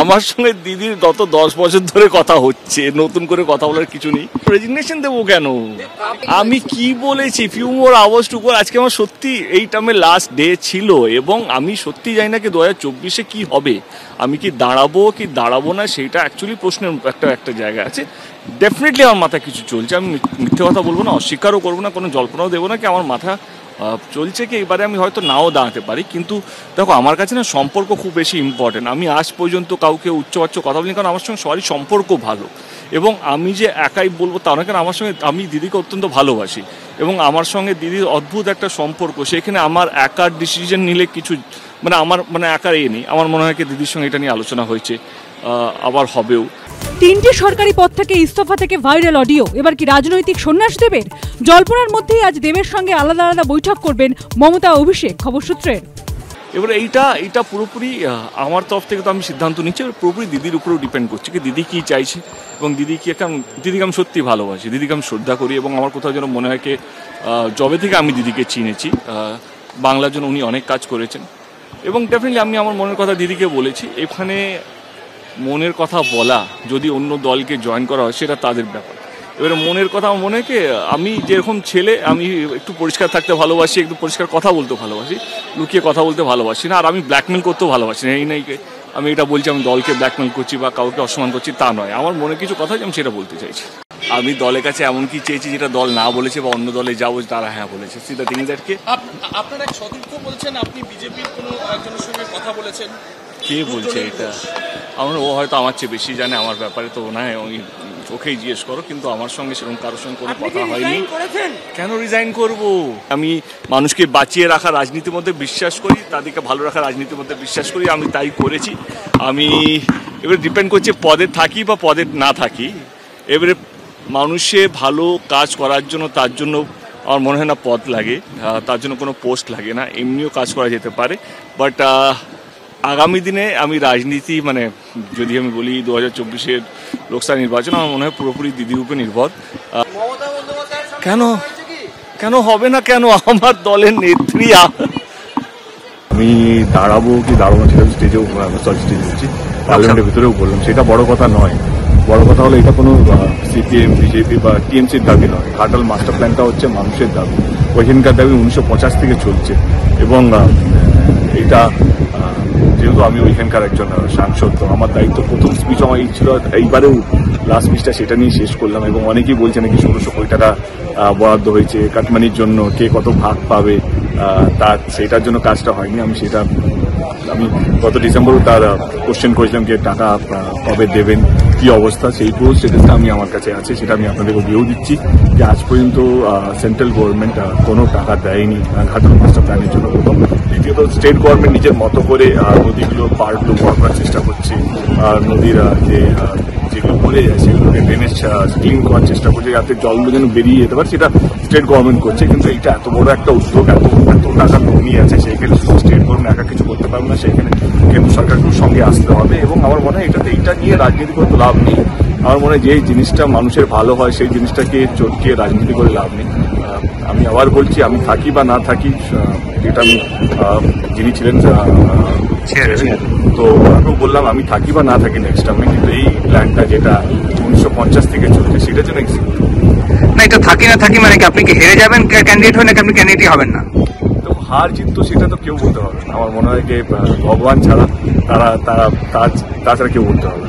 আমার সঙ্গে দিদির গত 10 বছর ধরে কথা হচ্ছে, নতুন করে কথা বলার কিছু নেই। রেজিগনেশন দেবো কেন? আমি কি বলেছি few more hours to go. আজকে আমার সত্যি এই টার্মের লাস্ট ডে ছিল এবং আমি সত্যি জানি না কি 2024-এ কি হবে, আমি কি দাঁড়াবো না, সেইটা অ্যাকচুয়ালি প্রশ্নের একটা জায়গা আছে। ডেফিনেটলি আমার মাথায় কিছু চলছে, আমি মিথ্যে কথা বলবো না, অস্বীকারও করবো না, কোনো জল্পনাও দেবো না কি আমার মাথা চলছে কি এবারে আমি হয়তো নাও দাঁড়াতে পারি। কিন্তু দেখো আমার কাছে না সম্পর্ক খুব বেশি ইম্পর্টেন্ট। আমি আজ পর্যন্ত কাউকে উচ্চবাচ্য কথা বলিনি, কারণ আমার সঙ্গে সবারই সম্পর্ক ভালো এবং আমি যে একাই বলবো তা না, কারণ আমার সঙ্গে আমি দিদিকে অত্যন্ত ভালোবাসি এবং আমার সঙ্গে দিদির অদ্ভুত একটা সম্পর্ক। সেখানে আমার একার ডিসিশন নিলে কিছু আমার একার নেই। আমার মনে হয় কি দিদির সঙ্গে এটা নিয়ে আলোচনা হয়েছে, আবার হবেও। 3টে সরকারি পদ থেকে ইস্তফা থেকে ভাইরাল অডিও, এবার কি রাজনৈতিক সন্ন্যাস দেবের? জল্পনার মধ্যেই আজ দেবের সঙ্গে আলাদা আলাদা বৈঠক করবেন মমতা অভিষেক, খবর সূত্রের। এবার এইটা পুরোপুরি আমার তরফ থেকে তো আমি সিদ্ধান্ত নিচ্ছি, এবার পুরোপুরি দিদির উপরেও ডিপেন্ড করছে কি দিদি কী চাইছে এবং দিদিকে আমি সত্যি ভালোবাসি, দিদিকে আমি শ্রদ্ধা করি এবং আমার কোথাও যেন মনে হয় কি যবে থেকে আমি দিদিকে চিনেছি, বাংলার জন্য উনি অনেক কাজ করেছেন এবং ডেফিনেটলি আমি আমার মনের কথা দিদিকে বলেছি। এখানে মনের কথা বলা যদি অন্য দলকে জয়েন করা হয় সেটা তাদের ব্যাপার। এবারে মনের কথা আমার মনে হয় কি আমি যেরকম ছেলে, আমি একটু পরিষ্কার থাকতে ভালোবাসি, একটু পরিষ্কার কথা বলতে ভালোবাসি, লুকিয়ে কথা বলতে ভালোবাসি না, আর আমি ব্ল্যাকমেল করতেও ভালোবাসি না। এই নাই আমি এটা বলছি আমি দলকে ব্ল্যাকমেল করছি বা কাউকে অসম্মান করছি, তা নয়। আমার মনে কিছু কথা আমি সেটা বলতে চাইছি। আমি দলের কাছে এমন কি চেয়েছি যেটা দল না বলেছে বা অন্য দলে যাবো তারা হ্যাঁ বলেছে। সিধা থিং দ্যাট কে আপনার এক সতীর্থ বলছেন আপনি বিজেপির কোনো একজনের সঙ্গে কথা বলেছেন। কে বলছে এটা? ও হয়তো আমার চেয়ে বেশি জানে আমার ব্যাপারে, তো না ওই ওকেই জিজ্ঞেস করো, কিন্তু আমার সঙ্গে সেরকম কারোর সঙ্গে কোনো কথা হয়নি। কেন রিজাইন করব? আমি মানুষকে বাঁচিয়ে রাখা রাজনীতির মধ্যে বিশ্বাস করি, তাদেরকে ভালো রাখা রাজনীতির মধ্যে বিশ্বাস করি, আমি তাই করেছি। আমি এবারে ডিপেন্ড করছে পদে থাকি বা পদে না থাকি। এবারে মানুষে ভালো কাজ করার জন্য তার জন্য আমার মনে হয় না পদ লাগে, তার জন্য কোনো পোস্ট লাগে না, এমনিও কাজ করা যেতে পারে। বাট আগামী দিনে আমি রাজনীতি যদি আমি বলি 2024-এর লোকসভা নির্বাচন আমার মনে হয় পুরোপুরি দিদির উপরে নির্ভর। কেন হবে না? কেন আমার দলের নেত্রী। আমি দাঁড়াবো কি দাঁড়াবো না সেটা স্টেজেও বলছি, পার্লামেন্টের ভিতরেও বললাম, সেটা বড় কথা নয়। বড় কথা হলো এটা কোনো সিপিএম বিজেপি বা টিএমসির দাবি নয়। ঘাটাল মাস্টার প্ল্যানটা হচ্ছে মানুষের দাবি, ওইখানকার দাবি 1950 থেকে চলছে এবং এটা যেহেতু আমি ওইখানকার একজন সাংসদ, তো আমার দায়িত্ব প্রথম স্পিচ আমার এই ছিল, এইবারেও লাস্ট স্পিচটা সেটা নিয়ে শেষ করলাম এবং অনেকেই বলছে নাকি 1600 কোটি টাকা বরাদ্দ হয়েছে কাটমানির জন্য, কে কত ভাগ পাবে, তার সেটার জন্য কাজটা হয়নি। আমি গত ডিসেম্বরও তার কোশ্চেন করেছিলাম যে টাকা কবে দেবেন, কি অবস্থা, সেই পুরো স্টেটাসটা আমার কাছে আছে, সেটা আমি আপনাদেরকে দিয়েও দিচ্ছি যে আজ পর্যন্ত সেন্ট্রাল গভর্নমেন্ট কোনো টাকা দেয়নি ঘাটাল মাস্টার প্ল্যানের জন্য। প্রথম, দ্বিতীয়ত স্টেট গভর্নমেন্ট নিজের মতো করে নদীগুলো পাড়গুলো বড় করার চেষ্টা করছে, নদীর যেগুলো পড়ে যায় সেগুলোকে ড্রেনেজ ক্লিন করার চেষ্টা করছে যাতে জলগুলো যেন বেরিয়ে যেতে পারে, সেটা স্টেট গভর্নমেন্ট করছে। কিন্তু এইটা এত বড় একটা উদ্যোগ, এত টাকা কমিয়ে আছে, সেইখানে শুধু স্টেট গভর্নমেন্ট একা কিছু করতে পারবে না, সেখানে কেন্দ্র সরকারকেও সঙ্গে আসতে হবে এবং আমার মনে হয় এটা নিয়ে রাজনীতি করে তো লাভ নেই। আমার মনে হয় যে জিনিসটা মানুষের ভালো হয় সেই জিনিসটাকে চটকিয়ে রাজনীতি করে লাভ নেই। আমি আবার বলছি, আমি থাকি বা না থাকি, এটা আমি যিনি ছিলেন তো ওনাকেও বললাম আমি থাকি বা না থাকি নেক্সট টাইমে, কিন্তু এই প্ল্যানটা যেটা 1950 থেকে চলছে সেটার জন্য না, এটা থাকি না থাকি মানে কি আপনি কি হেরে যাবেন ক্যান্ডিডেট হয়ে নাকি আপনি ক্যান্ডিডেটই হবেন না? তো হার জিত তো সেটা তো কেউ বলতে পারবে না। আমার মনে হয় যে ভগবান ছাড়া তাছাড়া কেউ বলতে পারবে না।